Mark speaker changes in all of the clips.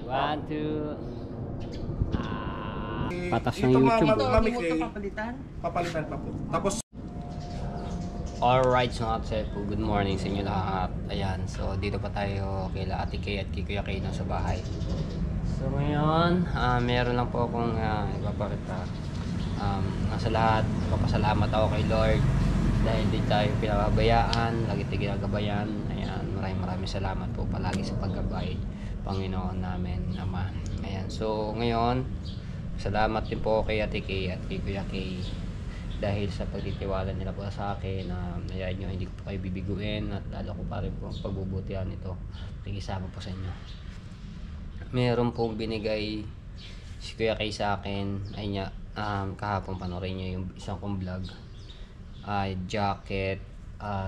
Speaker 1: One, two. Patas ng YouTube.
Speaker 2: Mami kay papalitan pa po. Tapos
Speaker 1: Alright, so po, good morning sa inyo lahat. Ayan, so dito pa tayo kay Ate Kay at kay Kuya Kay sa bahay. So ngayon, meron lang po akong ipapakita. Nasa lahat, papasalamat ako kay Lord dahil di tayo pinababayaan, lagi tayo ginagabayan. Ayan, maraming salamat po palagi sa paggabay, Panginoon namin, Ama. Ayan, so ngayon, salamat din po kay Ate Kay at kay Kuya Kay dahil sa pagtitiwala nila po sa akin na ayaw nyo, hindi ko po kayo bibiguin at lalo ko pa rin po ang pagbubutihan ito. Nagisama po sa inyo. Meron pong binigay si Kuya Kay sa akin, ay niya, kahapon panoorin nyo yung isang kong vlog, jacket,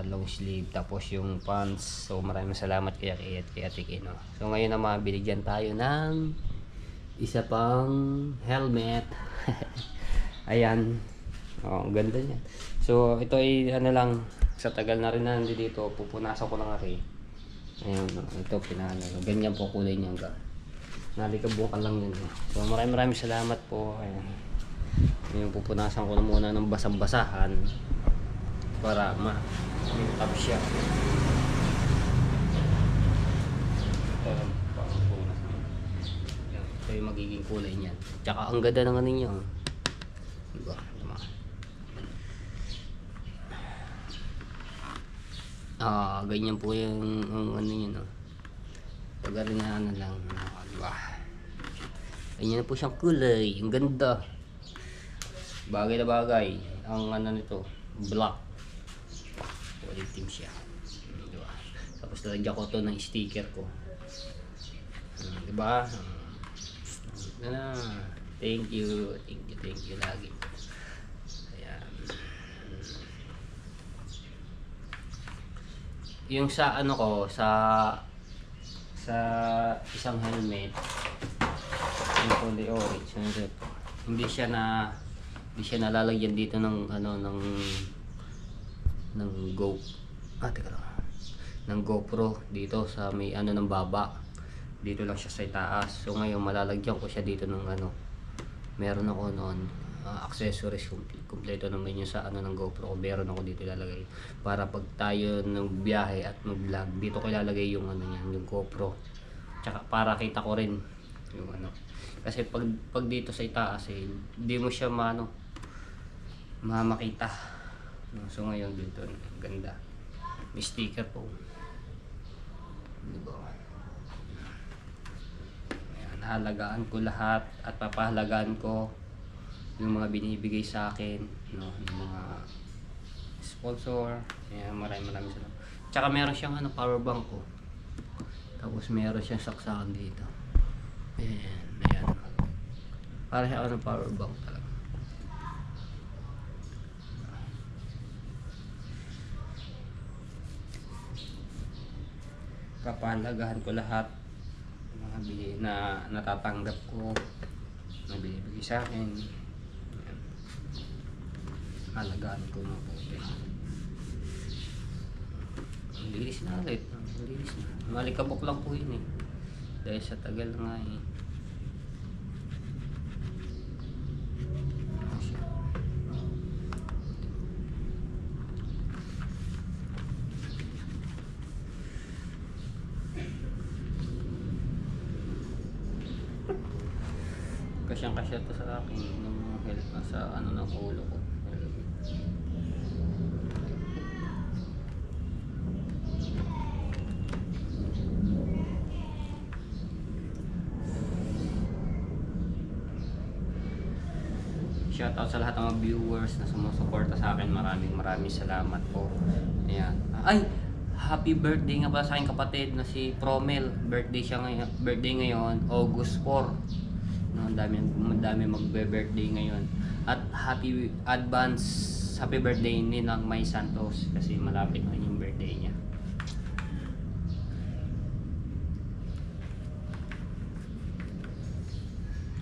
Speaker 1: long sleeve, tapos yung pants. So maraming salamat Kuya Kay at kay Ate Kay, no? So ngayon naman binigyan tayo ng isa pang helmet. Ayan. Oh, ang ganda niya. So ito ay ano lang, sa tagal na rin na dito, pupunasan ko lang rin. Ayun, ito pinano. Ganyan po kulay niya ga. Nalikabukan lang yun. So maraming salamat po. Ayan. Yung pupunasan ko na muna ng basang-basahan para ma-top siya. Ito yung magiging kulay niyan. Tsaka ang ganda ng ano niya. Diba? Ganyan po yung ano yun, no? Pag na ano lang, diba? Ganyan na po siyang kulay, ang ganda. Bagay na bagay. Ang ano nito, black. Quality siya, diba? Tapos lalagyan ko to ng sticker ko, diba? Thank you lagi. Yung sa ano ko, sa isang helmet, yung fully orange, hindi siya nalalagyan dito ng ano ng GoPro dito sa may ano ng baba. Dito lang siya sa itaas. So ngayon malalagyan ko siya dito ng ano, meron ako noon accessories, kompleto naman yun sa ano ng GoPro ko. Meron ako dito ilalagay para pag tayo ng biyahe at mag-vlog, dito ko ilalagay yung ano niyan, yung GoPro. Tsaka para kita ko rin yung ano, kasi pag dito sa itaas hindi mo siya makita. So ngayon dito, ganda, may sticker po, diba? Ayan, halagaan ko lahat at papahalagaan ko yung mga binibigay sa akin, no, yung mga sponsor. Ayan, maraming salamat. Tsaka meron siyang ano, power bank ko. Tapos meron siyang saksakan dito. Ayan. Para siya ano, power bank talaga. Kapahalagahan ko lahat mga na natatanggap ko, na binibigay sa akin. Halagaan ko na po. Ang linis na ulit. Malikabok lang po yun dahil sa tagal nga Kasyang-kasya to sa akin ng help sa ano ng ulo ko. Shoutout sa lahat ng mga viewers na sumusuporta sa akin. Maraming salamat po. Ayan. Ay, happy birthday nga pala sa aking kapatid na si Promel. Birthday ngayon, August 4. No, ang dami magbe-birthday ngayon. At happy birthday ni Nang May Santos kasi malapit na yung birthday niya.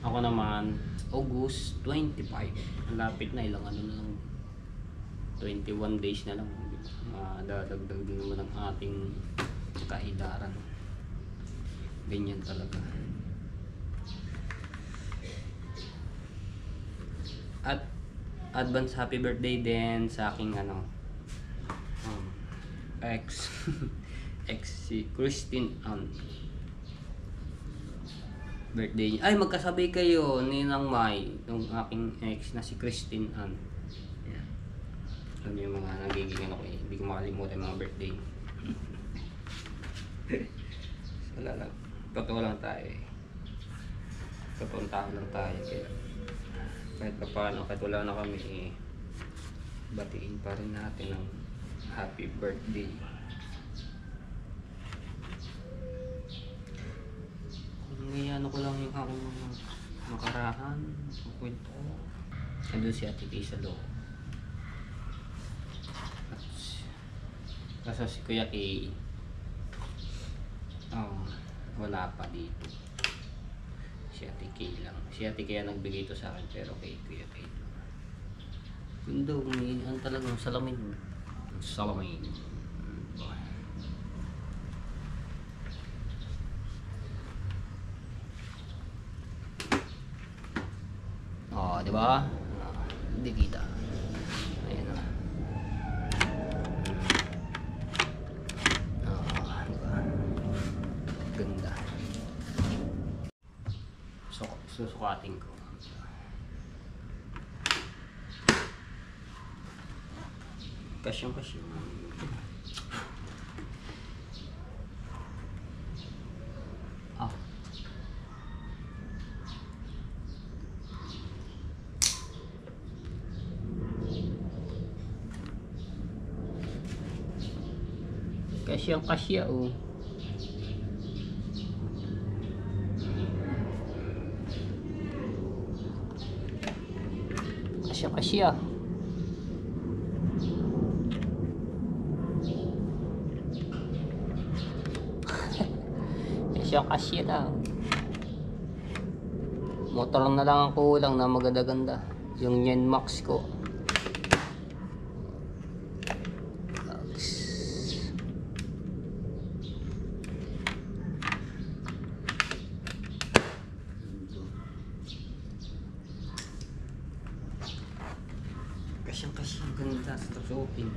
Speaker 1: Ako naman August 25. Malapit na, ilang ano na lang, 21 days na lang. Dadagdag din naman ang ating kaidaran. Ganyan talaga. At advance happy birthday din sa aking ex ex si Christine Ann. Birthday niya. Ay, magkasabay kayo ni Nang Mai, yung aking ex na si Christine Ann. Yan. Alam niyo yung mga nagiging hindi ko makalimutan yung mga birthday. Wala lang. Totoo lang tayo eh. Totoong tao lang tayo. Kaya kahit pa paano, kahit wala na kami batiin pa rin natin ng happy birthday. Ngayon ko lang yung aking makarahan, kwento ko. Nandun si Ate Kay sa loob. Kaso si Kuya Kay wala pa dito. Si Ate Kay lang. Si Ate Kay ang nagbigay ito sa akin, pero kay Kuya Kay lang. Ganda, ang talagang salamin. Salamin. Oh, di ba? Hindi kita. Ayan na. Oh, di ba? Ganda. Susukatin ko. Kasyong. Ah. Kasya oh. Kasya. Kasya lang. Motor na lang ang kulang na maganda-ganda. Yung Nyen Max ko. Kasyang ganda sa susuotin.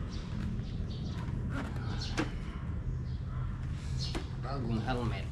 Speaker 1: Bagong helmet.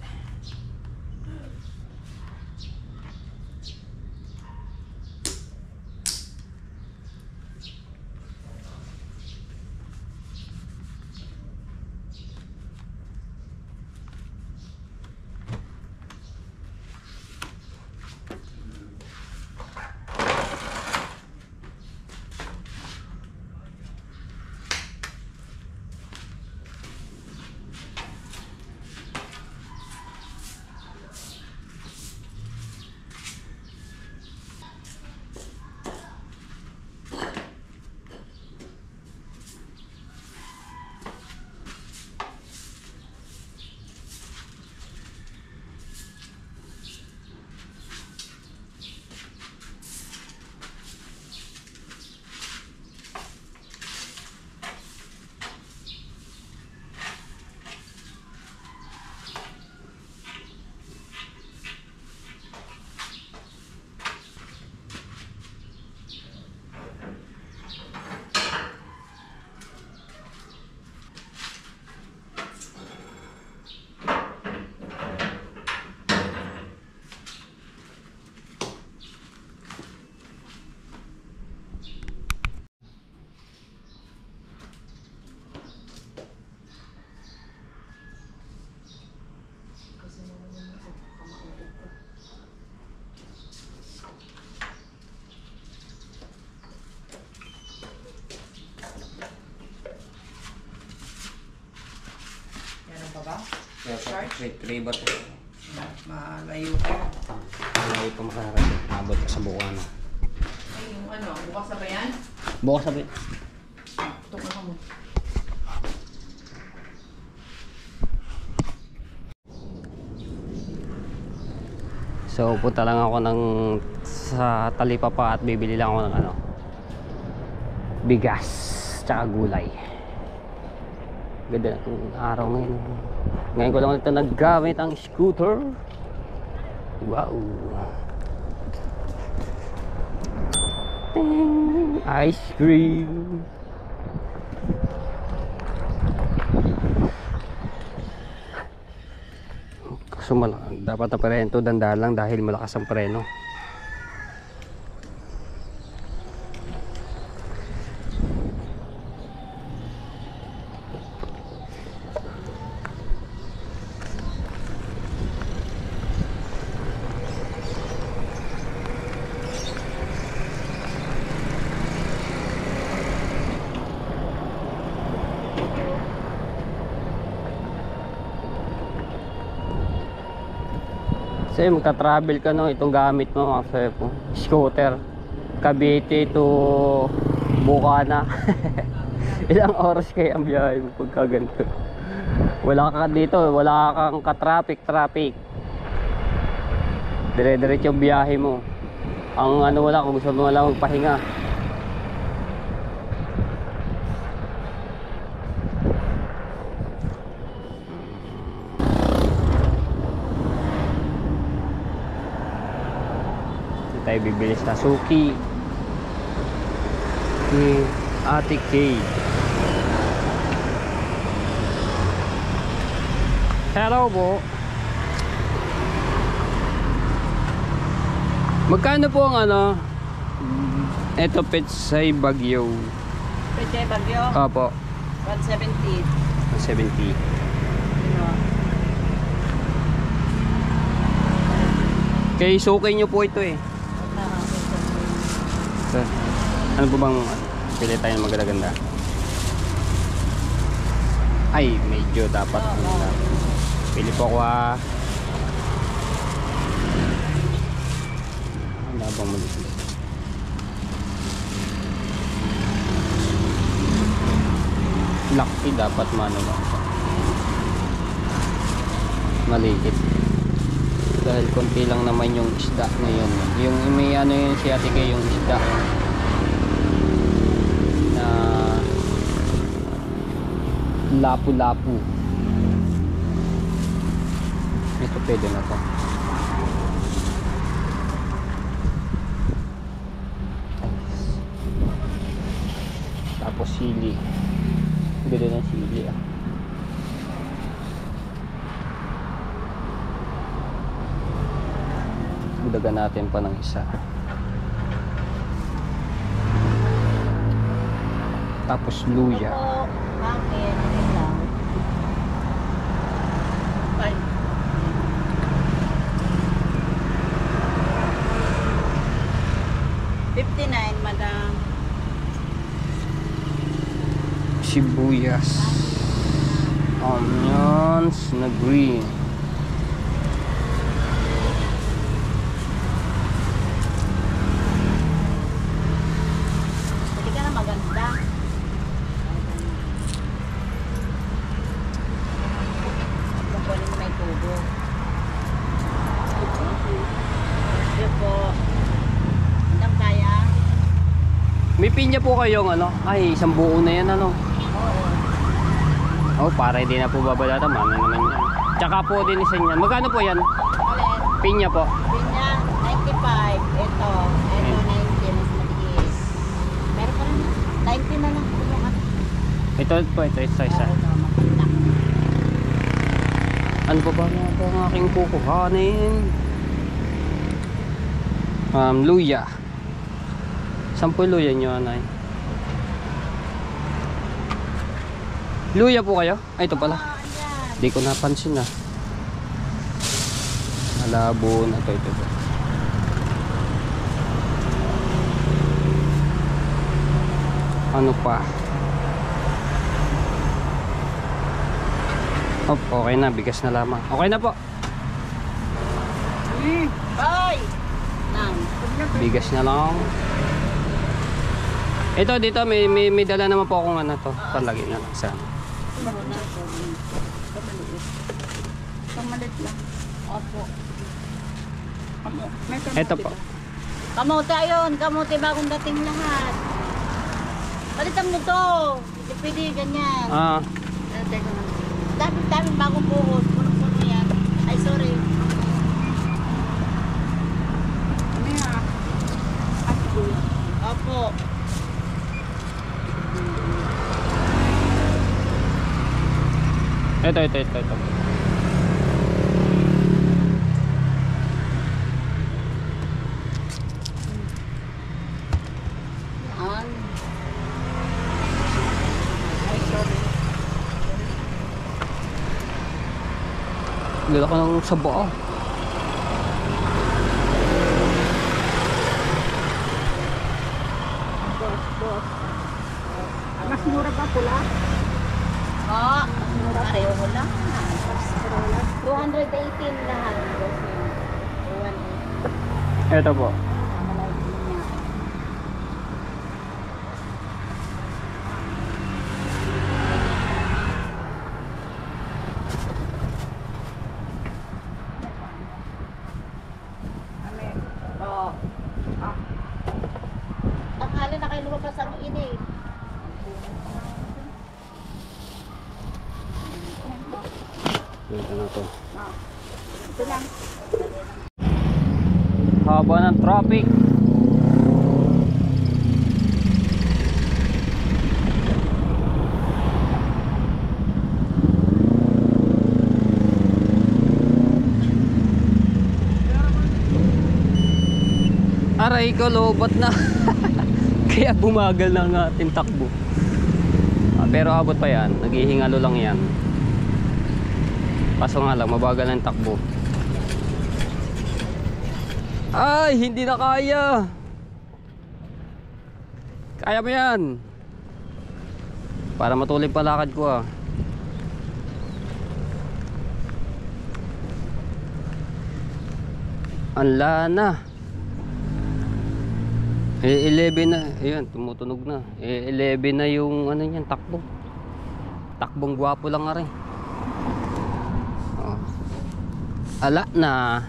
Speaker 1: Wait, river.
Speaker 2: Malayo ka.
Speaker 1: Malayo pa makakarating. Abot ka sa Bukana.
Speaker 2: Ay, yung bukas na ba yan?
Speaker 1: Bukas na ba?
Speaker 2: Tok na mo.
Speaker 1: So, punta lang ako sa Talipapa at bibili lang ako ng bigas tsaka gulay. Ganda ng araw ngayon. Ngayon ko lang ito naggamit ang scooter. Wow. Ting, ice cream. So dapat na preno to, dandahan lang dahil malakas ang preno. Kasi magka-travel ka no, itong gamit mo kasi po, scooter Cavite to Bukana. Ilang oras kaya ang biyahe mo pagka ganito? Wala ka dito, wala kang ka-traffic. Dire-diretso yung biyahe mo. Ang ano wala, kung gusto mo lang magpahinga. Tayo bibili sa Suki ni Ate Kay. Hello po. Magkano po ang ano? Ito Petsay Bagyo.
Speaker 2: Pwede bagyo?
Speaker 1: Opo,
Speaker 2: 170.
Speaker 1: 70. Kay Suki nyo po ito eh. So, ano po bang pili tayo ng magaganda? Ay, medyo dapat pili po ako ano bang mali? Laki dapat mano lang maliit dahil konti lang naman yung isda ngayon. Yung may ano yun si Ate Kay, yung isda na lapu-lapu. Ito pwede na to. Tapos sili. Bili ng sili ah. Dagan natin pa ng isa. Tapos luya.
Speaker 2: Bakit? Ay. $59, madam.
Speaker 1: Sibuyas. Onions na green.
Speaker 2: Hindi ka na maganda. Kukunin mo may tubo. Hindi po. Madam, kaya?
Speaker 1: May pinya po kayong ano? Ay, isang buo na yan ano.
Speaker 2: Oo.
Speaker 1: Oh, para hindi na po babalata. Mana naman yan. Tsaka po din isa niyan. Magkano po yan?
Speaker 2: Alin?
Speaker 1: Pinya po.
Speaker 2: Pinya, 95. Ito 90. Mas matiis. Meron pa rin. 90 na lang.
Speaker 1: Ito po, ito isa. Ano pa ba na po ang aking kukuhanin? Luya. Sampu luya nyo, anay. Luya po kayo? Ay, ito pala. Hindi ko napansin na. Malabo na ito. Ano pa? Oh, okay na. Bigas na lamang. Okay na po.
Speaker 2: Bye! Nang.
Speaker 1: Bigas na lang. Ito dito may dala naman po akong ano to. Palagi na lang sa.
Speaker 2: Kamalit lang. Opo.
Speaker 1: Ito po.
Speaker 2: Kamote ayun. Kamote bagong dating lahat. Palitan mo to. Hindi pwede ganyan.
Speaker 1: Ah,
Speaker 2: Dami bagong buhos. Puno-puno yan. Ay, sorry. Ano yan? Opo.
Speaker 1: Ito.
Speaker 2: Yan.
Speaker 1: Lala ko ng sabo.
Speaker 3: Mas mura ba pula?
Speaker 2: Oh, pareho mo lang. 218 lahat.
Speaker 1: Ito po.
Speaker 2: Oh. Akala na kayo lumabas ang init.
Speaker 1: Ito na to.
Speaker 3: Ito lang.
Speaker 1: Haba ng traffic. Aray ko, lobat na. Kaya bumagal na ang ating takbo. Pero abot pa yan. Naghihingalo lang yan. Kaso nga lang, mabagal ang takbo. Ay, hindi na kaya. Kaya mo yan. Para matuloy palakad ko ah. Anla na. 11 na. Ayan, tumutunog na. 11 na yung ano niyan, takbo. Takbong gwapo lang nga rin. Oh. Ala na.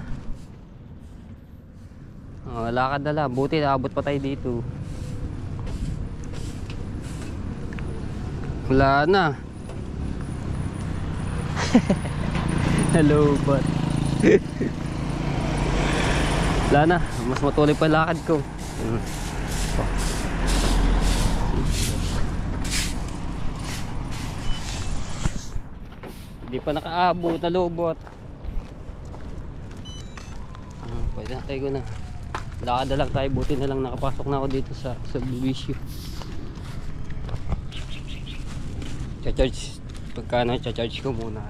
Speaker 1: Oh, lakad na lang. Buti naabot pa tayo dito. Wala na. Hello, but wala na. Mas matuloy pa lakad ko. Hindi pa nakaabot na lobot. Pwede na tayo na. Lakad na lang tayo. Buti na lang nakapasok na ako dito sa subdivision. Cha-charge. Pagkano cha-charge ko muna.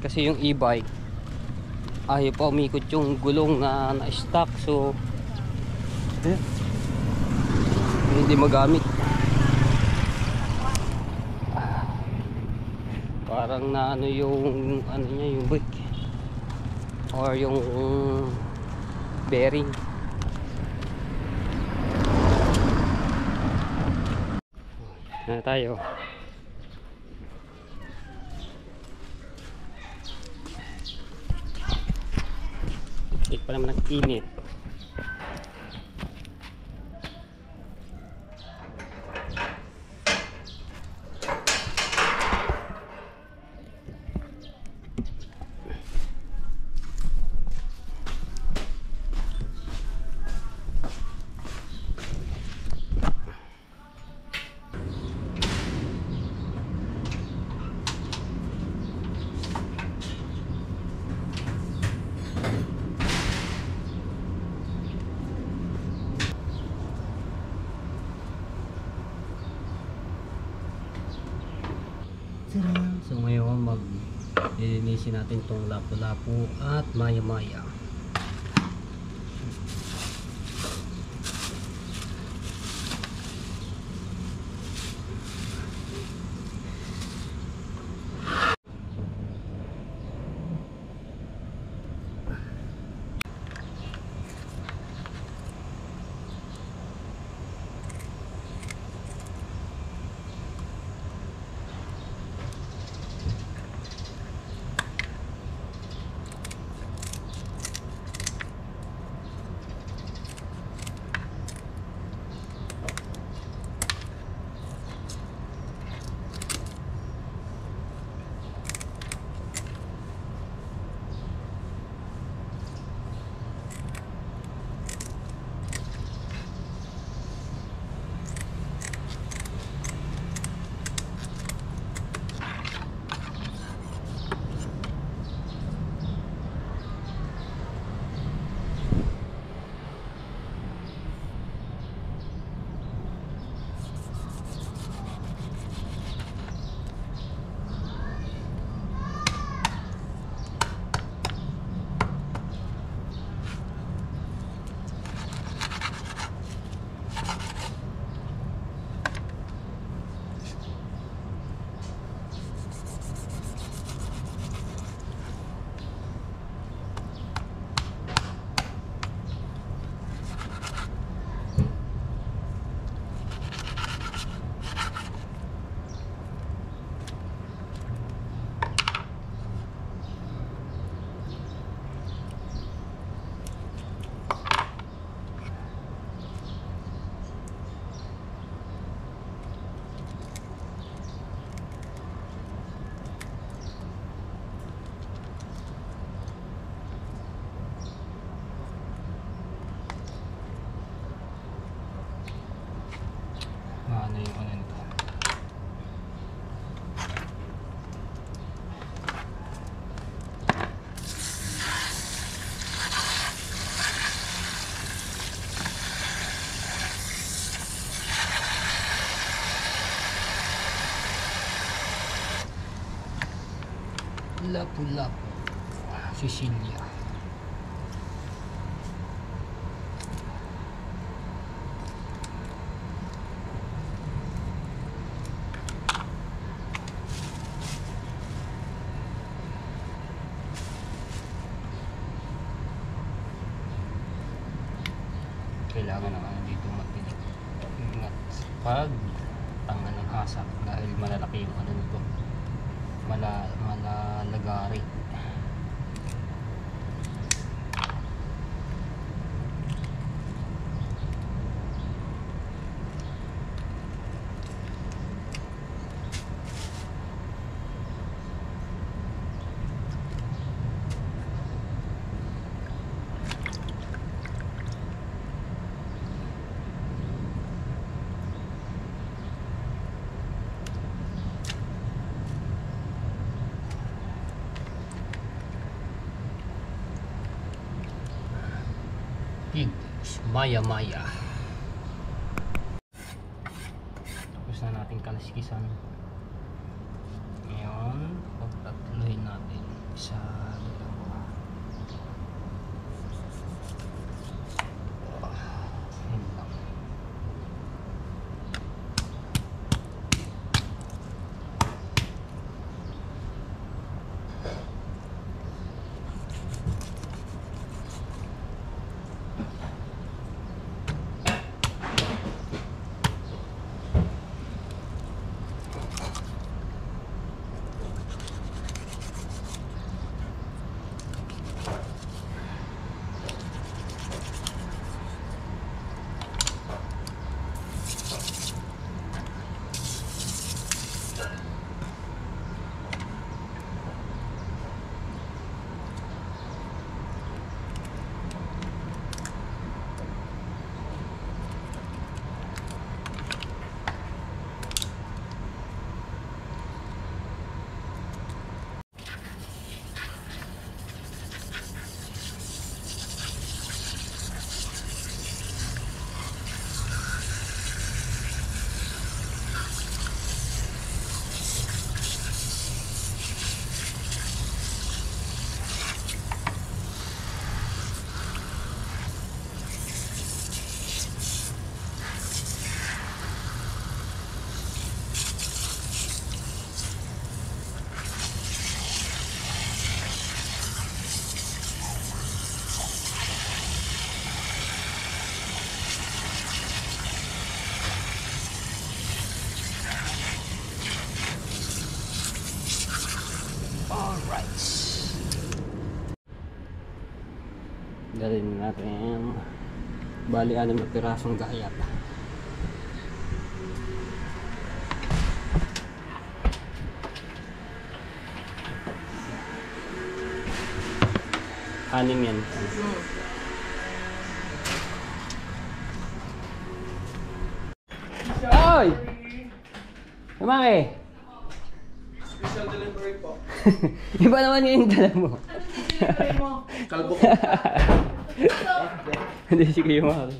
Speaker 1: Kasi yung e-bike ayaw pa umikot yung gulong na na-stuck. So hindi magamit. Parang na ano yung ano niya, yung brake or yung bearing. Na tayo. Tik pa naman ang init. So ngayon lilinisin natin itong lapu-lapu at maya-maya. Lapu-Lapu, Sicilia. Kailangan naman dito mag-ingat pag tanga ng hasak dahil malalaki yung ano nito, malalagari. Pigs, maya-maya. Tapos na natin kalaskisan. Ngayon, pagtatuluhin natin sa dalawa. Yun lang. Alright. Dalhin natin. Bali 6 na pirasong gayat. Anim yan. Oy! Kumaki!
Speaker 4: Special delivery po.
Speaker 1: Iba naman yung dala mo.
Speaker 4: Kalbo.
Speaker 1: Hindi, sige yung Maki.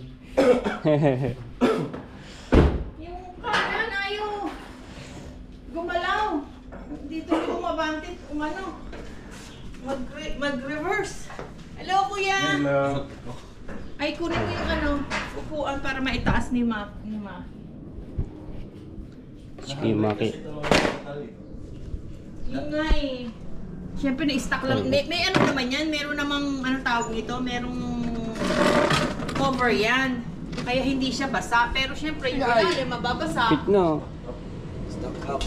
Speaker 3: Yung kanan ayaw. Gumalaw. Dito yung umabantit, umano. Mag-reverse. Hello, kuya.
Speaker 4: Hello.
Speaker 3: Ay, kunin ko yung ano, upuan para maitaas ni Ma.
Speaker 1: Sige yung Maki.
Speaker 3: Yun nga eh. Siyempre na-stock lang. May ano naman yan, meron namang ano tawag nito, merong cover yan. Kaya hindi siya basa. Pero siyempre, yung ilalim mababasa.
Speaker 1: Fit no.
Speaker 4: Stock up.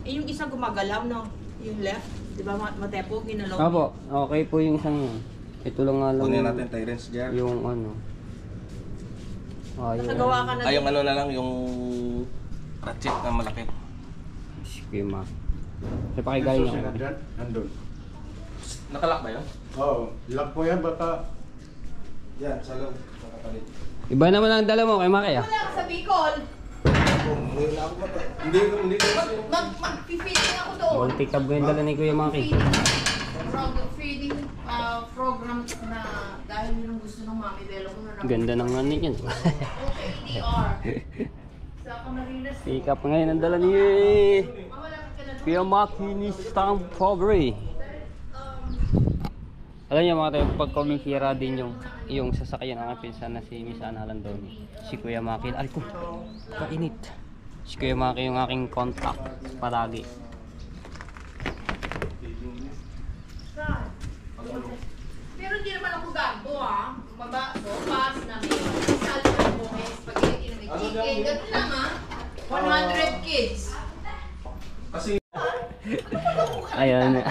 Speaker 3: Eh, yung isa gumagalaw, no? Yung left. Di ba, Matepo, ginalaw?
Speaker 1: Apo, okay po yung isang yun. Ito lang nga lang
Speaker 4: Kunin natin Tyrants dyan.
Speaker 1: yung ano.
Speaker 3: Nakagawa ka na
Speaker 4: Ay, yung ano na lang, yung ratchet na malaki.
Speaker 1: Sige ma. Sa pakigay niyo.
Speaker 5: Nandun.
Speaker 4: Nakalak ba yun?
Speaker 5: Oo. Lock po yan, baka...
Speaker 4: Yan, sa loob. Nakakalit.
Speaker 1: Iba naman ang dala mo kay Maki ah.
Speaker 3: Wala ka sa Bicol.
Speaker 4: Ngayon na ako ba ito? Hindi ko kasi.
Speaker 3: Mag-feeding ako doon.
Speaker 1: Multi tab yung dala ni Kuya Maki.
Speaker 3: Feeding program na dahil yun ang gusto ng Mami Belo ko na
Speaker 1: Ganda ng ano yan.
Speaker 3: OKDR.
Speaker 1: Pick up ngayon ang dala ni Kuya Maki ni Stamp Fabry. Alam niyo mga tayo, pag kumikira din yung sasakyan ng pinsan na si Miss Ana Landoni, si Kuya Maki, ay ko, kainit. Si Kuya Maki yung aking contact palagi.
Speaker 3: Pero hindi naman ako gago ha. Sopas na may salsa ng buhay, spaghetti na may chicken. Ganun lang ha. 100 kids.
Speaker 4: Kasi
Speaker 1: Ayun.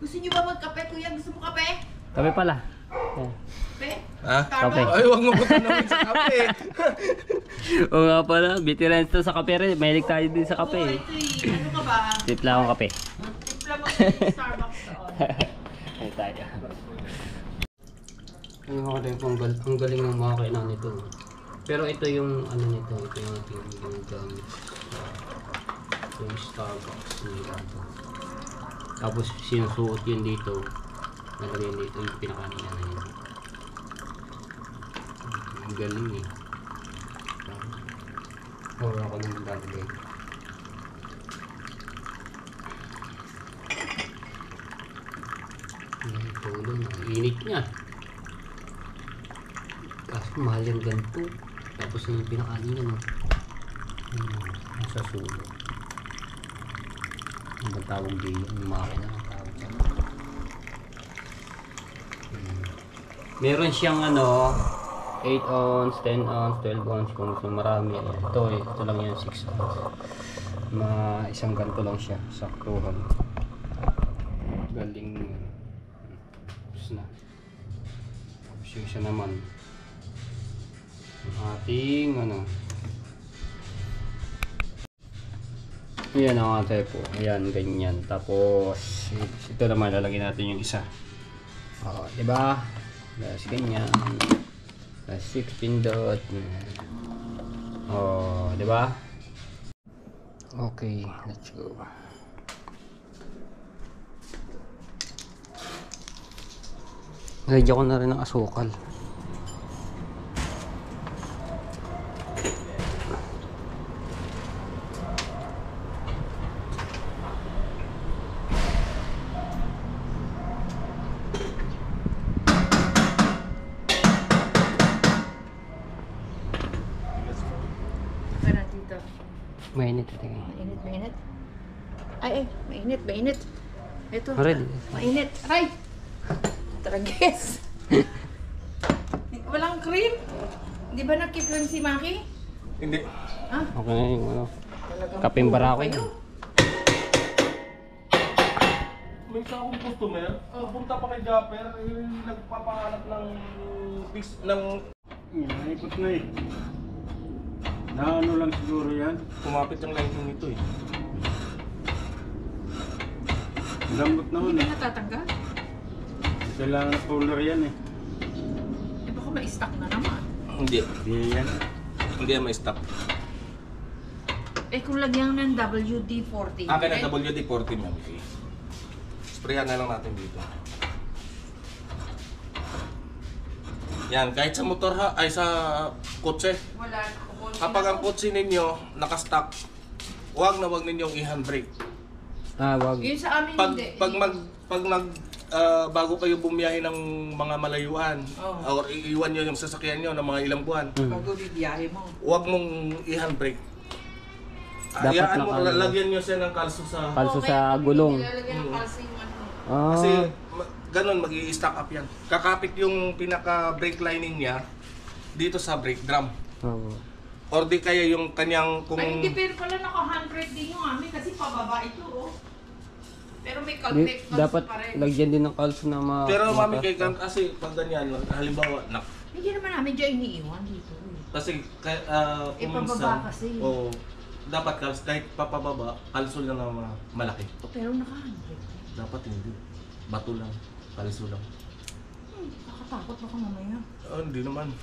Speaker 3: Gusto niyo ba magkape, kuya? Gusto mo kape?
Speaker 1: Kape pala.
Speaker 3: Kape?
Speaker 4: ha?
Speaker 1: Kape.
Speaker 4: Ay, wag mo ko naman sa kape.
Speaker 1: Oo nga pala, veterans to sa kape rin. Mahilig tayo din sa kape.
Speaker 3: Oo, ito eh. Ano ka ba?
Speaker 1: Tipla akong kape.
Speaker 3: Tipla mo sa Starbucks doon.
Speaker 1: Ay tayo. Ay mga tayo po, ang galing ng mga kainan nito. Pero ito yung ano nito, ito yung ating ginagamit sa yung Starbucks nila ito. Tapos sinusuot yun dito. Nalagay dito yung pinakanin na yun. Ang galing eh. Or ako nang lalagay. Tulong, ang init niya. Kaso mahal yung ganito. Tapos yung pinakanin niya, no? Nasa sulo. Ang matawag din yung makina ang tawag niya. Meron siyang ano, 8 ounce, 10 ounce, 12 ounce kung gusto marami. Ito lang yung 6 ounce. Isang ganito lang siya, saktuhan. Galing tapos na. Tapos yung isa naman ang ating ano. Ayan ang ate po. Ayan, ganyan. Tapos ito naman lalagyan natin yung isa. Diba? Tapos ganyan. Tapos 16 dot. Diba? Okay, let's go. Lagyan ko na rin ng asukal.
Speaker 3: Para dito.
Speaker 1: Mainit ito.
Speaker 3: Mainit. Ay, mainit. Ito.
Speaker 1: Ready?
Speaker 3: Mainit. Aray! Tragis. Walang cream? Di ba nagki-cream si Maki?
Speaker 4: Hindi.
Speaker 3: Ha?
Speaker 1: Okay na yung ano.
Speaker 3: Talagang
Speaker 1: Kapeng
Speaker 3: puro
Speaker 1: barako
Speaker 3: kayo.
Speaker 1: yun.
Speaker 4: May isa akong customer, punta pa kay Japper, nagpapahanap ng piece ng
Speaker 5: Naikot na eh. Na ano lang siguro yan.
Speaker 4: kumapit yung lighting nito eh.
Speaker 5: Lambot naman
Speaker 3: Hindi
Speaker 5: eh.
Speaker 3: ka natatanggal?
Speaker 5: Kailangan na puller yan eh.
Speaker 3: Eh baka ma-stock na naman.
Speaker 4: Hindi.
Speaker 5: Di yan.
Speaker 4: Hindi yan may stock.
Speaker 3: Eh kung lagyan ng WD-40.
Speaker 4: Akin na WD-40 ma'am. Okay. Sprayan na lang natin dito. Yan, kahit sa motor ha, ay sa kotse.
Speaker 3: Wala.
Speaker 4: Kapag ang kotse ninyo naka-stock, wag ninyong i-handbrake.
Speaker 1: Wag.
Speaker 3: Yun sa amin hindi.
Speaker 4: Bago kayo bumiyahe ng mga malayuan,
Speaker 3: Oh.
Speaker 4: or iiwan nyo yung sasakyan nyo ng mga ilang buwan,
Speaker 3: Bago bibiyahe mo.
Speaker 4: huwag mong i-handbrake.
Speaker 1: Dapat
Speaker 4: Hayaan mo,
Speaker 1: naka-
Speaker 4: lagyan nyo siya ng kalso sa...
Speaker 1: Kalso sa gulong.
Speaker 3: Nilalagyan ng kalso yung ano.
Speaker 4: Kasi ganun, mag-i-stack up yan. Kakapit yung pinaka-brake lining niya dito sa brake drum. Or di kaya yung kanyang kung...
Speaker 3: Ay, hindi, pero pala naka-100 din yung amin kasi pababa ito, oh. Pero may kalpik
Speaker 1: Dapat
Speaker 3: pa rin.
Speaker 1: lagyan din ng kalso na
Speaker 4: Pero mami, kasi pag ganyan, halimbawa,
Speaker 3: Hindi naman namin dyan iniiwan dito.
Speaker 4: kasi
Speaker 3: pababa kasi.
Speaker 4: o dapat kahit papababa, kalso lang na malaki.
Speaker 3: Pero naka-100.
Speaker 4: Dapat hindi. Bato lang, kalso lang.
Speaker 3: Nakatakot ako mamaya.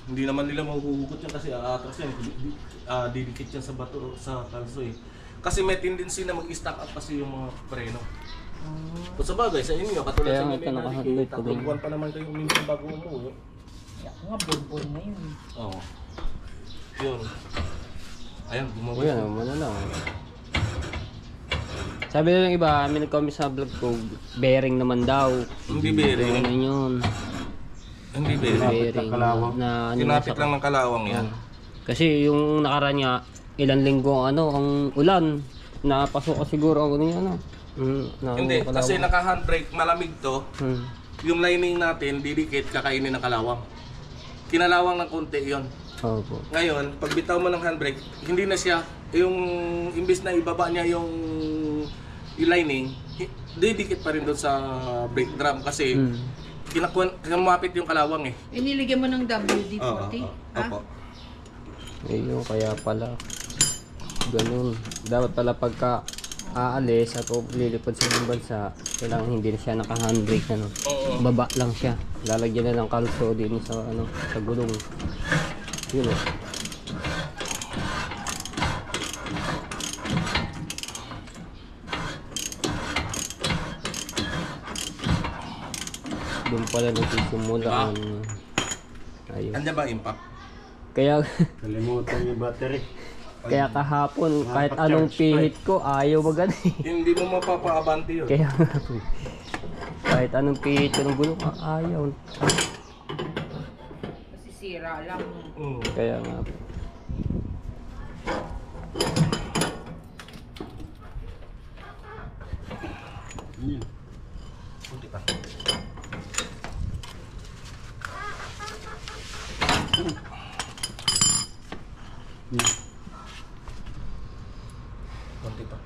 Speaker 4: Hindi naman nila mahuhugot yan kasi aatras yan. Didikit yan sa bato, sa kalso eh. Kasi may tendency na mag-stack up kasi yung mga preno. Kung sa bagay, sa inyo, katulad
Speaker 1: Kaya
Speaker 4: sa
Speaker 1: nga
Speaker 4: inyo,
Speaker 1: ito, naka-handbrake ko din.
Speaker 4: tatlong buwan pa naman kayo minsan bago umuwi.
Speaker 3: Ako nga, bonbon ngayon.
Speaker 4: Oo. Yun. Ayun, gumawa.
Speaker 1: Ayan, ano lang. Sabi na ng iba, may nag-comment sa vlog ko, bearing naman daw.
Speaker 4: Hindi
Speaker 1: Ano
Speaker 4: bearing.
Speaker 1: yun?
Speaker 4: Hindi bearing.
Speaker 1: Bearing
Speaker 5: kalawang.
Speaker 1: na ano
Speaker 4: Tinapit
Speaker 1: sa-
Speaker 4: lang ng kalawang yan.
Speaker 1: Kasi yung nakaraan niya, ilang linggo ang ulan. Napasok ko siguro ang ano.
Speaker 4: Hindi, kasi naka-handbrake, malamig to. Yung lining natin, didikit, kakainin ng kalawang. Kinalawang ng konti yon.
Speaker 1: Opo.
Speaker 4: Ngayon, pag bitaw mo ng handbrake, hindi na siya, yung imbis na ibaba niya yung lining, didikit pa rin doon sa brake drum kasi kumapit yung kalawang eh.
Speaker 3: Iniligyan mo ng WD-40?
Speaker 4: Opo.
Speaker 1: Ayun, kaya pala. Ganun. Dapat pala pagka aalis at lilipad sa ibang bansa, kailangan hindi na siya naka-handbrake ano.
Speaker 4: Oo.
Speaker 1: Baba lang siya. Lalagyan na ng kalso din sa ano, sa gulong. Yun oh. Doon pala nagsisimula
Speaker 4: Diba?
Speaker 1: ang ayun.
Speaker 4: Andiyan ba impact?
Speaker 1: Kaya
Speaker 5: Kalimutan yung battery.
Speaker 1: kaya kahapon kahit anong pihit ko ayaw magano eh.
Speaker 4: Hindi mo mapapaabante yun.
Speaker 1: Kaya kahit anong pihit ko ng gulong ayaw.
Speaker 3: Kasi sira lang.
Speaker 1: Kaya nga
Speaker 5: Yan.
Speaker 4: Kunti pa.
Speaker 5: Yan.
Speaker 4: Kunti pa.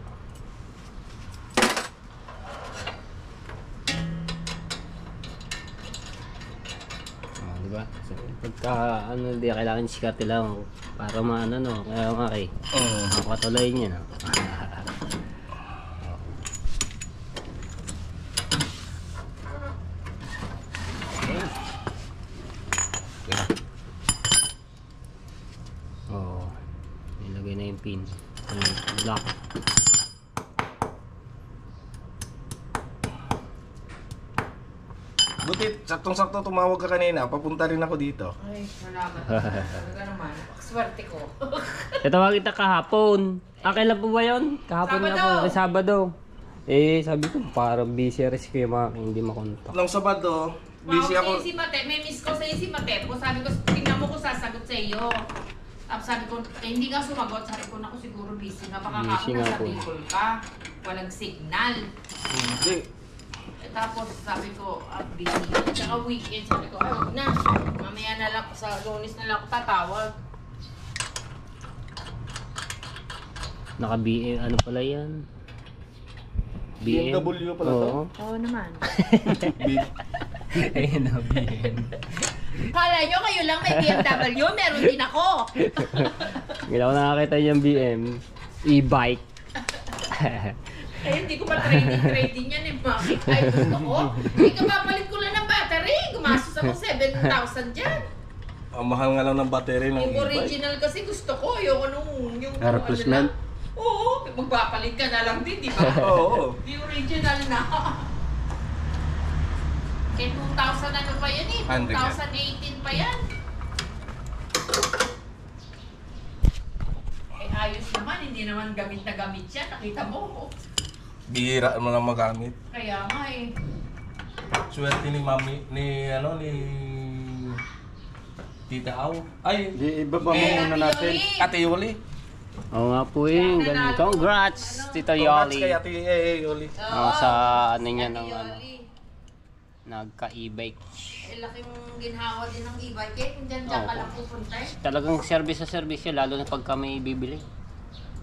Speaker 1: di ba? So, pagka ano di kailangan sikat lang para maano no. Kaya nga kay ang katuloy niya no. Oh, nilagay na yung pin. Yung lock.
Speaker 4: Buti, saktong-sakto tumawag ka kanina. Papunta rin ako dito.
Speaker 3: Ay, salamat. Talaga naman. Swerte ko.
Speaker 1: Tatawagin kita kahapon. Kailan po ba yun? Kahapon nga po.
Speaker 3: Sabado.
Speaker 1: Sabado. Eh, sabi ko, parang busy rin si Kuya Maki, hindi makontak.
Speaker 4: Nung Sabado, busy ako.
Speaker 3: Sa Mate, may miss ko sa si Mate po. Sabi ko, tingnan mo ko sasagot sa iyo. Tapos sabi ko, hindi ka sumagot. Sabi ko, naku siguro busy nga. Baka
Speaker 1: Busy
Speaker 3: nga
Speaker 1: nga
Speaker 3: sa
Speaker 1: po.
Speaker 3: Bicol ka. Walang signal.
Speaker 4: Hindi.
Speaker 3: Eh, tapos sabi ko, busy. Tsaka weekend. Sabi ko, ay huwag na. Mamaya na lang, sa Lunes na lang ako tatawag.
Speaker 1: Naka-BM, ano pala yan?
Speaker 4: BMW pala to?
Speaker 1: Oo.
Speaker 3: Oo naman.
Speaker 4: Big.
Speaker 1: Ayun na, BM.
Speaker 3: Kala nyo kayo lang may BMW, meron din ako.
Speaker 1: Hindi ako nakakita yung BM. E-bike.
Speaker 3: Eh, hindi ko pa trading yan eh, Maki. Ay, gusto ko. Eh, kapapalit ko lang ng battery. Gumastos ako 7,000 dyan.
Speaker 4: Ang mahal nga lang ng battery ng
Speaker 3: Yung
Speaker 4: e-bike.
Speaker 3: original kasi gusto ko. Ayoko nung yung
Speaker 5: Replacement?
Speaker 3: ano lang. Oo, magpapalit ka na lang din, di ba?
Speaker 4: Oo.
Speaker 3: Yung original na. Eh, 2000 ano pa yan eh? 2018 pa yan. Eh, ayos naman. Hindi naman gamit na gamit siya. Nakita mo.
Speaker 4: Bihira mo lang magamit.
Speaker 3: Kaya nga eh.
Speaker 4: Swerte ni mami, ni Tita Au. Ay,
Speaker 5: Di ibaba mo muna natin.
Speaker 4: Ate Yoli.
Speaker 1: Oo nga po yun. Ganun. Congrats, Tita
Speaker 4: Congrats
Speaker 1: Yoli.
Speaker 4: kay Ate Yoli.
Speaker 1: Sa ano niya ng ano,
Speaker 3: Yoli.
Speaker 1: nagka-e-bike.
Speaker 3: Eh, laking ginhawa din ng e-bike eh. Kung dyan ka
Speaker 1: Opo.
Speaker 3: lang pupunta eh.
Speaker 1: Talagang service sa service yun, lalo na pagka may bibili.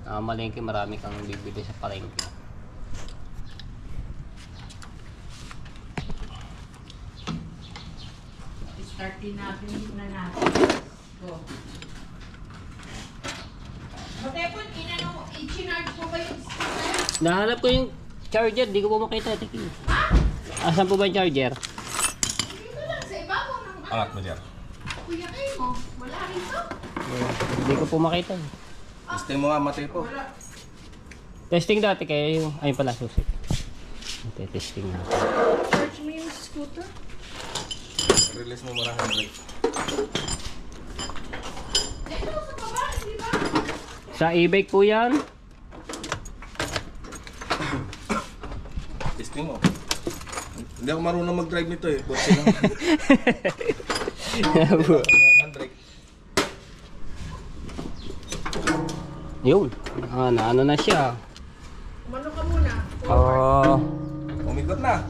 Speaker 1: Malengke, marami kang bibili sa palengke.
Speaker 3: Startin natin na natin. Go. Matepon, i-charge po ba yung
Speaker 1: Nahanap ko yung charger, di ko po makita. Tiki. Asan po ba yung charger?
Speaker 3: dito lang sa ibabaw ng
Speaker 4: Angat mo dyan.
Speaker 3: kuya kayo mo? Wala rito?
Speaker 1: Hindi ko po makita.
Speaker 4: Testing mo nga matay po.
Speaker 3: Wala.
Speaker 1: Testing dati kayo yung... Ay pala, susi. Testing na.
Speaker 3: Charge mo yung scooter?
Speaker 4: Release mo muna handbrake.
Speaker 1: Sa e-bike po yan.
Speaker 4: Testing mo. Hindi ako marunong mag-drive nito eh. Kotse lang. Handbrake.
Speaker 1: Yun. Ano na siya.
Speaker 3: Umano ka muna.
Speaker 1: Oh.
Speaker 4: Umikot na.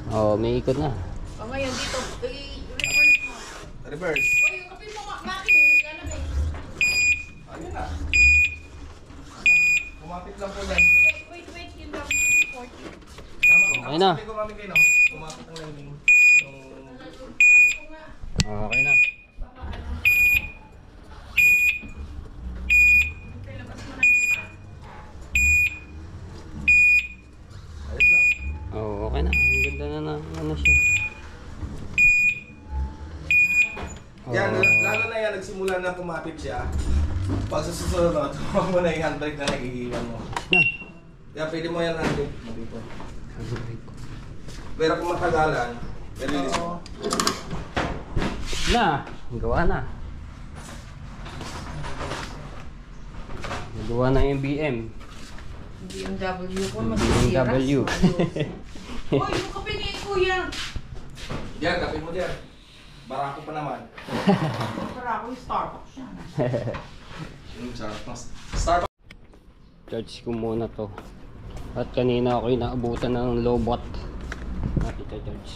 Speaker 1: Oh, may ikot na.
Speaker 3: O ngayon dito, i-reverse mo.
Speaker 4: Reverse.
Speaker 3: O yung kape mo, Maki, lalabay.
Speaker 4: Ayun na. Kumapit lang po yan.
Speaker 3: Wait, yun lang. 40.
Speaker 4: Tama.
Speaker 1: Okay na.
Speaker 4: Sabi ko kami kayo, no? Kumapit ang lining.
Speaker 1: Okay na.
Speaker 4: Ayos lang.
Speaker 1: Oh, okay na. Ang ganda na ano siya.
Speaker 4: Yan, lalo na yan, nagsimula na kumapit siya. Pag sa susunod na, tuwag mo na yung handbrake na nagigiwan mo.
Speaker 1: Na.
Speaker 4: Kaya pwede mo yan handbrake. Dito. Pero kung matagalan, release mo.
Speaker 1: Na. Gawa na. Gawa na yung BM.
Speaker 3: BMW ko,
Speaker 1: BMW.
Speaker 3: Uy, yung kape ni Kuya.
Speaker 4: Yan, kapit mo dyan. Barako pa naman.
Speaker 3: Para ako yung Starbucks yan.
Speaker 4: Starbucks.
Speaker 1: Charge ko muna to. At kanina ako yung naabutan ng lobot. Nakita charge.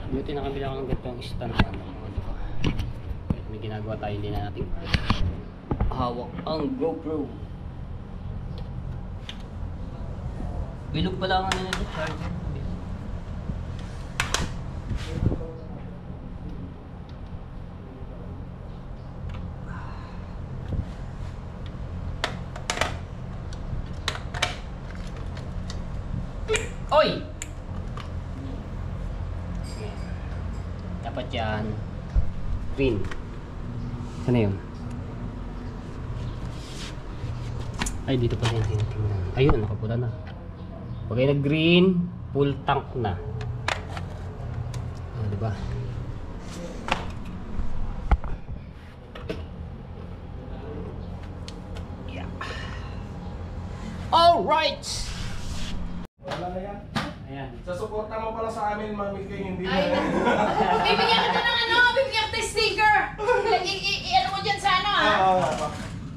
Speaker 1: Buti nakabila ko ng ganitong stand. May ginagawa tayo, hindi na natin hawak ang GoPro. Bilog pala ang ano nito, charger. Oy! Dapat yan green. Sana yun? Ay, dito pa rin tinitingnan. Ayun, nakapula na. Pag ay nag-green, full tank na. Ah, diba? Yeah. Alright!
Speaker 4: Wala na yan.
Speaker 1: Ayan.
Speaker 4: Sa suporta mo pala sa amin, Mami Kay, hindi na.
Speaker 3: Ay, bibigyan kita ng ano, bibigyan kita ng sticker. I-ano mo dyan sa ano ha?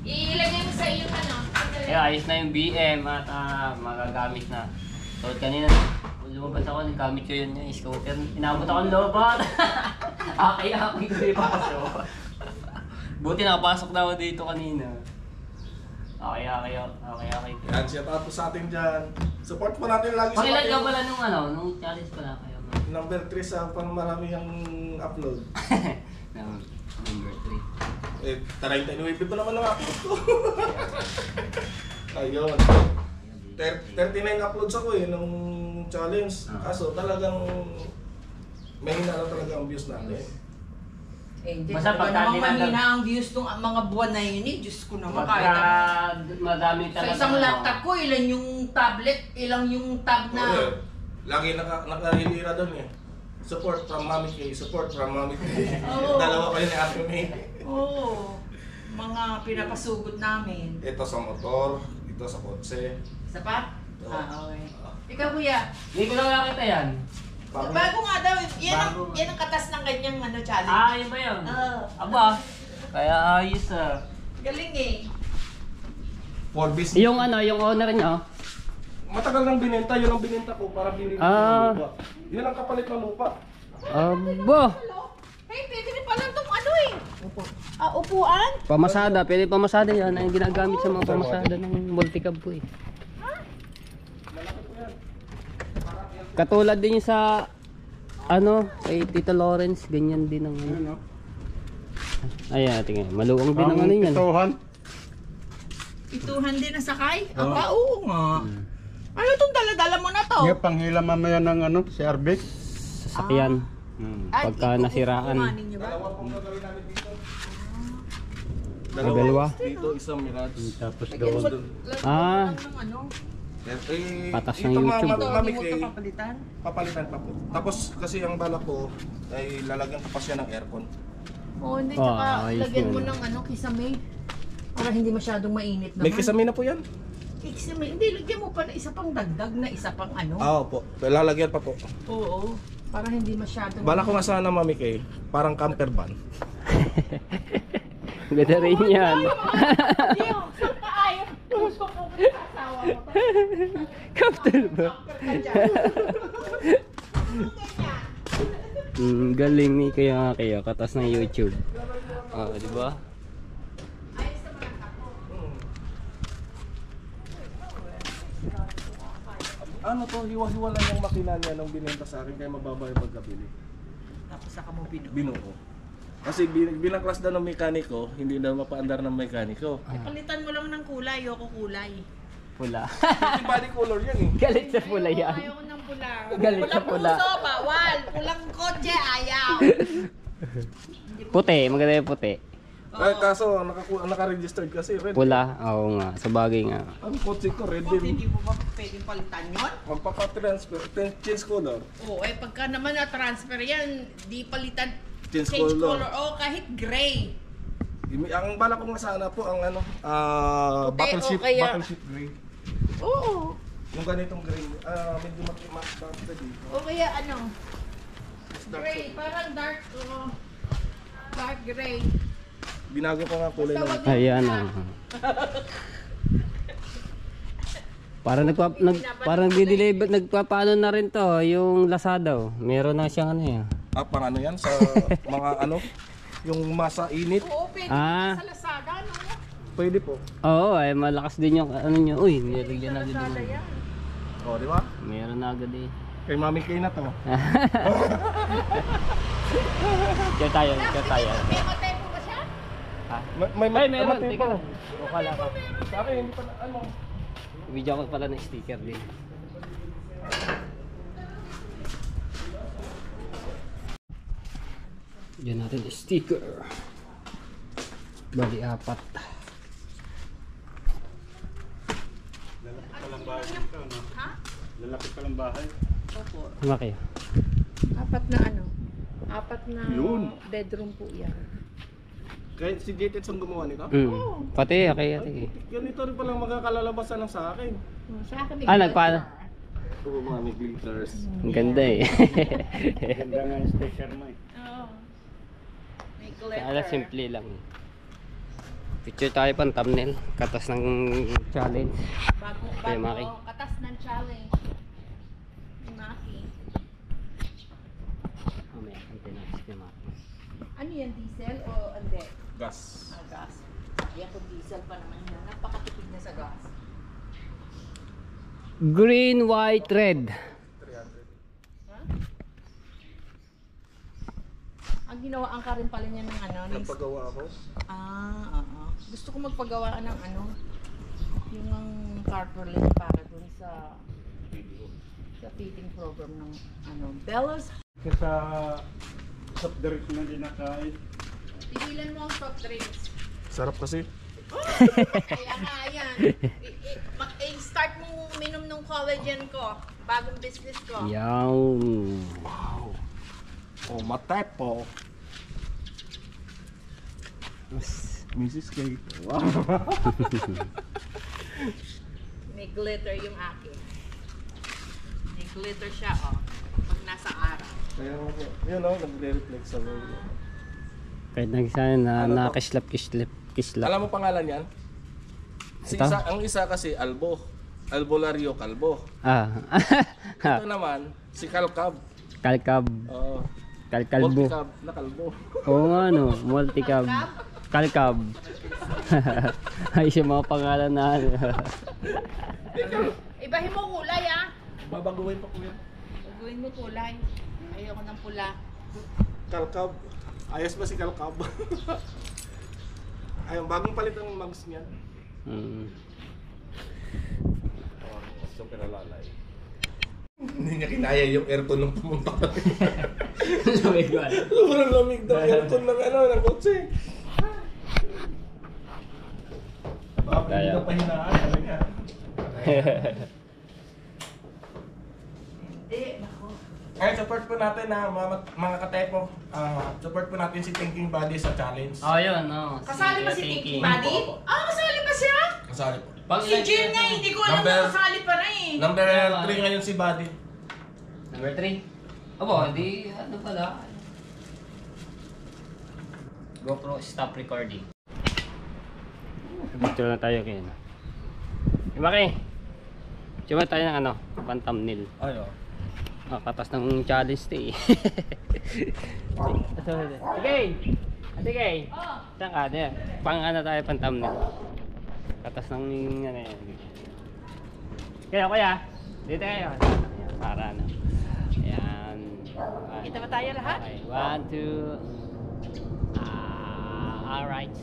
Speaker 3: Ilagay mo sa iyong ano.
Speaker 1: Kaya ayos na yung BM at magagamit na. So kanina, lumabas ako, naggamit ko yun yung scooter. Inabot ako ng lobot. Akay-akay ko yung pasok. Buti nakapasok na ako dito kanina. Akay-akay ko.
Speaker 4: Yan, siya tapos sa atin dyan. Support mo natin lagi sa
Speaker 1: Pakilan ka
Speaker 4: atin.
Speaker 1: pala nung challenge pala kayo.
Speaker 4: Number 3 sa pang marami ang upload.
Speaker 1: Number 3.
Speaker 4: Eh, 39 pa naman ang upload ko. Ayun. 39 uploads ako eh, nung challenge. Kaso talagang mahina na talaga ang views natin.
Speaker 3: Eh, hindi
Speaker 1: Basta
Speaker 3: ba
Speaker 1: pagka
Speaker 3: namang
Speaker 1: dinadal-
Speaker 3: mahina ang views ng mga buwan na yun eh. Diyos ko naman kahit ano.
Speaker 1: Madami
Speaker 3: Sa
Speaker 1: talaga.
Speaker 3: isang laptop ko, ilan yung tablet, ilang yung tab na...
Speaker 4: Lagi nakalilira doon eh. Support from Mami K, support from Mami K.
Speaker 3: Oo.
Speaker 4: Dalawa kayo ni Ate May.
Speaker 3: Oo. Mga pinapasugod namin.
Speaker 4: Ito sa motor, ito sa kotse.
Speaker 3: Sapat?
Speaker 4: Oo.
Speaker 3: Okay. Ikaw kuya,
Speaker 1: Hindi ko lang nakita yan.
Speaker 3: bago nga daw,
Speaker 1: Bago.
Speaker 3: yan ang katas ng kanyang ano, challenge.
Speaker 1: Ah, yun ba yun?
Speaker 3: Oo.
Speaker 1: Aba, kaya ayos ah.
Speaker 3: Galing eh.
Speaker 4: For business.
Speaker 1: Yung ano, yung owner niya,
Speaker 4: Matagal nang binenta, yun ang binenta ko para bilhin ko
Speaker 1: Ah.
Speaker 4: ng lupa. Yun ang kapalit ng lupa.
Speaker 1: aba,
Speaker 3: Hey, pwede rin pala itong ano eh. Upuan?
Speaker 1: pamasada, pwede pamasada yan. Ang ginagamit sa mga pamasada ng multicab po eh. Katulad din yung sa ano, kay Tito Lawrence, ganyan din ang ano. Ayan, tingnan, maluwang din ang ano yan.
Speaker 5: Ituhan.
Speaker 3: Ituhan din ang sakay? Aba, oo nga. Ano itong dala-dala mo na to?
Speaker 5: Nga panghila mamaya ng ano, si Arbik.
Speaker 1: Sasakyan. Pagka nasiraan.
Speaker 3: Kukuhanin niyo ba?
Speaker 4: Dalawa pong gagawin namin dito.
Speaker 1: Dalawa?
Speaker 4: Dito, isang Mirage.
Speaker 5: Tapos
Speaker 3: Lagyan mo
Speaker 5: doon.
Speaker 1: Ah.
Speaker 3: ng ano.
Speaker 1: Patas
Speaker 4: ito,
Speaker 1: ng YouTube,
Speaker 3: Ito,
Speaker 4: Mami
Speaker 3: hindi mo
Speaker 4: Kay,
Speaker 3: ito papalitan.
Speaker 4: papalitan pa po. Tapos kasi ang balak ko ay lalagyan ko pa siya ng aircon.
Speaker 3: Oo, hindi.
Speaker 1: Ah,
Speaker 3: Tsaka
Speaker 1: ayos
Speaker 3: lagyan mo
Speaker 1: yun.
Speaker 3: ng ano, kisame. Para hindi masyadong mainit naman.
Speaker 4: May kisame na po yan?
Speaker 3: Kisame. Hindi, lagyan mo pa na isa pang dagdag na isa pang ano.
Speaker 4: Oo po, lalagyan pa po.
Speaker 3: Oo. Para hindi masyadong...
Speaker 4: Balak ko nga sana, Mami Kay, parang camper van.
Speaker 1: Ganda rin yan.
Speaker 3: Hindi, saan ka ayaw? Gusto ko asawa mo.
Speaker 1: Kaptal ba? Galing ni kaya katas ng YouTube. Oh, di ba?
Speaker 4: Ano to, hiwa-hiwa lang yung makina niya nung binenta sa akin kaya mababa yung pagkabili.
Speaker 3: Tapos saka mo binuo.
Speaker 4: Binuo. Kasi binaklas daw ng mekaniko, hindi daw mapaandar ng mekaniko.
Speaker 3: Palitan mo lang ng kulay, ayoko kulay.
Speaker 1: Pula.
Speaker 4: Hindi body color yan eh.
Speaker 1: Galit sa pula yan.
Speaker 3: Ayoko ng pula.
Speaker 1: Galit sa
Speaker 3: Pulang
Speaker 1: pula.
Speaker 3: puso, bawal. Pulang kotse, ayaw.
Speaker 1: Puti, maganda yung puti.
Speaker 4: Ay, kaso naka-registered kasi red.
Speaker 1: Pula, oo nga, sa bagay nga.
Speaker 4: Ang kotse ko red
Speaker 3: Bakit
Speaker 4: din.
Speaker 3: hindi mo ba pwedeng palitan yun?
Speaker 4: Magpapatransfer, change color.
Speaker 3: Oo, pagka naman na-transfer yan, di palitan.
Speaker 4: Change
Speaker 3: Change
Speaker 4: color.
Speaker 3: color. O, kahit gray.
Speaker 4: Ang balak ko nga sana po ang ano,
Speaker 3: Puti
Speaker 4: battleship,
Speaker 3: o kaya-
Speaker 4: battleship gray.
Speaker 3: Oo.
Speaker 4: Yung ganitong gray, medyo mas dito.
Speaker 3: O kaya ano? Gray, parang dark, dark gray.
Speaker 4: Binago ko nga kulay
Speaker 3: Basta
Speaker 4: ng
Speaker 3: wag yung
Speaker 1: Ayan
Speaker 3: black.
Speaker 1: Parang parang nagdi-deliver, nagpapaano na rin to, yung Lazada. Oh. Meron na siyang ano yan.
Speaker 4: pang ano yan sa mga ano, yung masa init.
Speaker 3: Oo, pwede
Speaker 1: Ah.
Speaker 3: sa Lazada, no?
Speaker 4: Pwede po.
Speaker 1: Oo, ay malakas din yung ano nyo. Uy, nilagyan na din.
Speaker 3: Lazada yan.
Speaker 4: O, di ba?
Speaker 1: Meron na agad eh.
Speaker 4: Kay Mami Kay na to.
Speaker 1: Kaya tayo, kaya tayo.
Speaker 3: May matay po ba siya?
Speaker 1: Ha?
Speaker 4: May
Speaker 1: Ay, meron.
Speaker 4: matay
Speaker 1: Teka
Speaker 4: po.
Speaker 1: lang. Ukala ko.
Speaker 4: Sa akin, hindi pa na, ano.
Speaker 1: Video ko pala ng sticker din. Diyan natin yung sticker. Bali 4.
Speaker 5: Lalaki palang bahay dito, no?
Speaker 3: Ha?
Speaker 5: Lalaki palang bahay.
Speaker 3: Opo.
Speaker 1: Lumaki.
Speaker 3: Apat na ano? Apat na
Speaker 4: Yun.
Speaker 3: bedroom po yan.
Speaker 4: Kahit si J.T. ang gumawa nito?
Speaker 1: Pati, okay, okay.
Speaker 4: Ganito rin palang magkakalalabasan ng sa akin.
Speaker 3: Sa akin may
Speaker 1: Ah, nagpaano?
Speaker 4: Oo, Mami Glitters.
Speaker 1: Ang ganda eh.
Speaker 5: Ganda nga yung sticker mo eh.
Speaker 3: Oo. May
Speaker 1: Kaya
Speaker 3: glitter.
Speaker 1: simple lang. Picture tayo pang thumbnail. Katas ng challenge. Kay Maki.
Speaker 3: Katas ng challenge. Ni Maki.
Speaker 1: Mamaya, antay natin si Maki.
Speaker 3: Ano yan, diesel o hindi?
Speaker 4: Gas.
Speaker 3: Ah, gas. Yan kung diesel pa naman yan. Napakatipid na sa gas.
Speaker 1: Green, white, red.
Speaker 3: Ang ginawaan ka rin pala niya ng ano?
Speaker 4: Nagpagawa ako.
Speaker 3: Oo. Gusto ko magpagawaan ng ano? Yung ang carpooling para dun sa feeding program ng ano? Bella's.
Speaker 5: Kasi soft drinks na din nakain.
Speaker 3: Pigilan mo ang soft drinks.
Speaker 4: Sarap kasi.
Speaker 3: Kaya nga yan. Start mo minom ng collagen ko. Bagong business ko.
Speaker 1: Yawn.
Speaker 4: Wow. Oh, matay po. Mrs. Kate. Wow.
Speaker 3: May glitter yung akin. May glitter siya, oh. Pag nasa araw.
Speaker 4: Kaya nga po. Yun o, nagre-reflect sa logo.
Speaker 1: Kahit nagsabi na
Speaker 4: Ano to?
Speaker 1: kislap.
Speaker 4: Alam mo pangalan yan? Si
Speaker 1: Ito?
Speaker 4: ang isa kasi Albo. Albolario Calvo.
Speaker 1: Ah.
Speaker 4: Ito naman, si Calcab.
Speaker 1: Kalkab.
Speaker 4: Oo.
Speaker 1: Kalkalbo.
Speaker 4: Multicab na kalbo.
Speaker 1: Oo nga no, multicab. Kalkab. Ay siya mga pangalan na ano.
Speaker 3: Ibahin mo kulay, ah.
Speaker 4: Babaguhin pa ko yan.
Speaker 3: Gawin mo kulay. Ayoko ng pula.
Speaker 4: Calcab. Ayos ba si Calcab? Ayun, bagong palit ang mags niya. Super alalay. Hindi niya kinaya yung aircon nung pumunta ka.
Speaker 1: Lamig ba?
Speaker 4: Sobrang lamig daw aircon ng ano, ng kotse. Hindi ka pa hinaan, talaga. Kaya support po natin na mga katepo. Support po natin si Thinking Body sa challenge.
Speaker 1: Oh, yun, no.
Speaker 3: Kasali ba si Thinking Buddy?
Speaker 4: Opo.
Speaker 3: Kasali ba siya?
Speaker 4: Kasali po.
Speaker 3: Si Jim nga, hindi ko alam na kasali pa rin eh.
Speaker 4: Number 3 ngayon si Body.
Speaker 1: Number 3. Abo, hindi, ano pala. GoPro, stop recording. Dito na tayo kayo. Maki, siya tayo ng ano, pan-thumbnail.
Speaker 4: Ayo.
Speaker 1: Katas ng challenge to eh. Sige! Sige! Saan ka? Pang ano tayo, pan-thumbnail. Katas ng ano yan. Kaya kuya, dito kayo. Ayan, para ano. Ayan.
Speaker 3: Kita ba tayo lahat?
Speaker 1: Okay, 1, 2. Alright.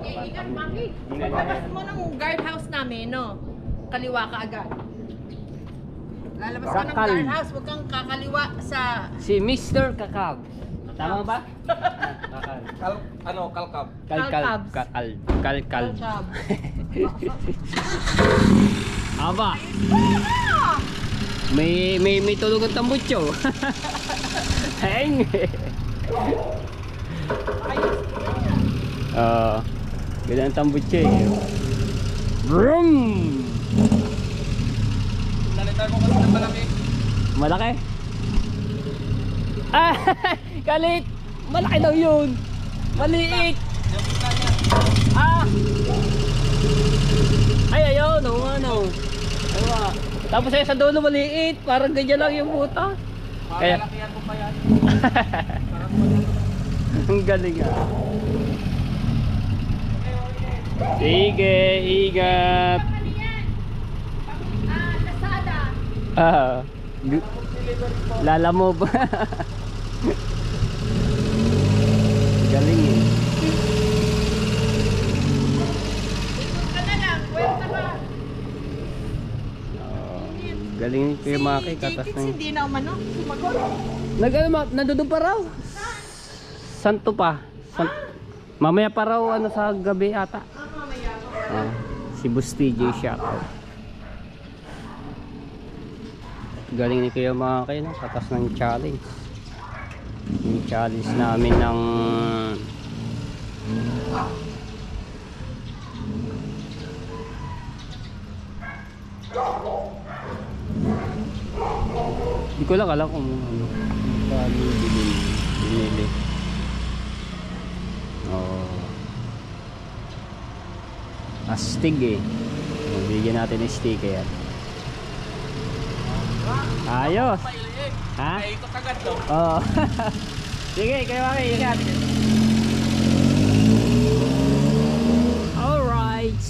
Speaker 3: Sige, ingat, Maki. Paglabas mo ng guardhouse namin, no? Kaliwa ka agad. Lalabas ka ng
Speaker 1: Kakal.
Speaker 3: guardhouse, huwag kang kakaliwa sa...
Speaker 1: Si Mr. Kakab. Tama ba? Kakal.
Speaker 4: Kalkab.
Speaker 1: Kalkal. Kakal. Kalkal.
Speaker 3: Kalkab.
Speaker 1: Aba. May tulog ang tambutso. Heng. Ganyan ang tambutso eh. Vroom!
Speaker 4: Nalitan mo kasi ng malaki.
Speaker 1: Malaki? Ah! Kalit! Malaki daw yun! Maliit!
Speaker 4: Yung kita niya.
Speaker 1: Ah! Ay, ayun! Oo nga, no. Ano nga? Tapos ay sa dulo maliit. Parang ganyan lang yung puta. Kaya...
Speaker 4: Malalakihan mo pa yan.
Speaker 1: Ang galing ah. Sige, ingat. Lalamove. Galing eh.
Speaker 3: Ka na lang, kwenta ka.
Speaker 1: Galing ni Kuya Maki, katas
Speaker 3: Kits
Speaker 1: ng...
Speaker 3: hindi na umano, sumagot.
Speaker 1: Nandun pa raw. Santo pa. Mamaya pa raw ano sa gabi ata.
Speaker 3: Mamaya pa.
Speaker 1: Si Busti J shoutout. Galing ni Kuya Maki, no? Katas ng challenge. Yung challenge namin ng hindi ko lang alam kung ano kami binili. Astig eh. Bigyan natin ng sticker yan. Ayos. Ha?
Speaker 4: Ay, ito kagad daw.
Speaker 1: Oo. Sige, kayo Maki, ingat. Alright.